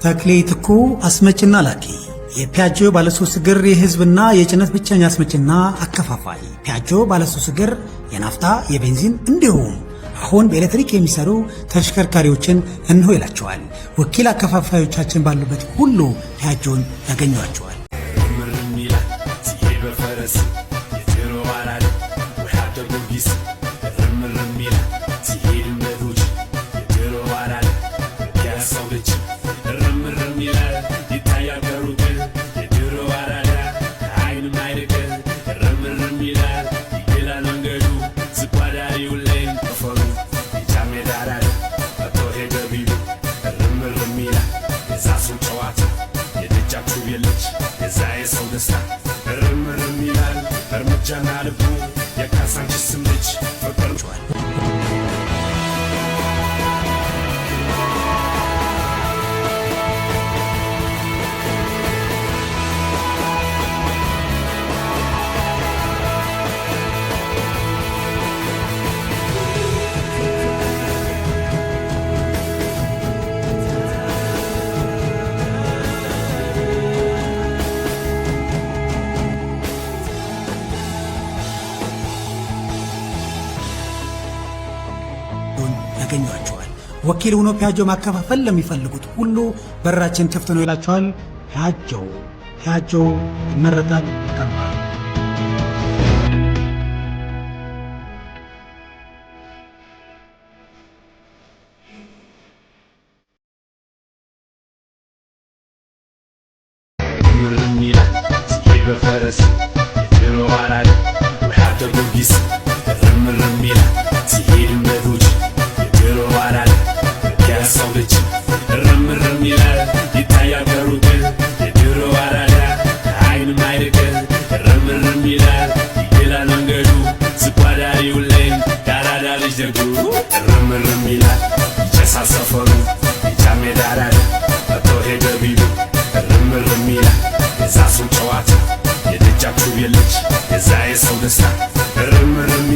ተክሌ ትኩ አስመጭና ላኪ የፒያጆ ባለሶስት እግር የህዝብና የጭነት ብቸኛ አስመጭና አከፋፋይ። ፒያጆ ባለሶስት እግር የናፍጣ የቤንዚን እንዲሁም አሁን በኤሌክትሪክ የሚሰሩ ተሽከርካሪዎችን እንሆ ይላቸዋል። ወኪል አከፋፋዮቻችን ባሉበት ሁሉ ፒያጆን ያገኟቸዋል። እርምጃና ልቡ የካሳንቺስ ልጅ ፈቀርቷል። ያገኟቸዋል። ወኪል ሆኖ ፒያጆ ማከፋፈል ለሚፈልጉት ሁሉ በራችን ክፍት ነው ይላቸዋል። ፒያጆ ይመረጣል። ይቀርባል። በፈረስ የድሮ ባላል ወያተ ጊዮርጊስ ርምርም ይላል ሲሄድ መዶች የድሮ ባላል ያሰው ልጅ ርምርም ይላል ይታያል ከሩቅ የድሮ ባላል አይን ማይርቅ ርምርም ይላል ይላል መንገዱ ዝቋዳሪው ላይ ዳራዳ ልጅ ደጉ ርምርም ይላል ይጨሳ ሰፈሩ ይጫሜ ዳራዳ አቶ ሄደ ቢሉ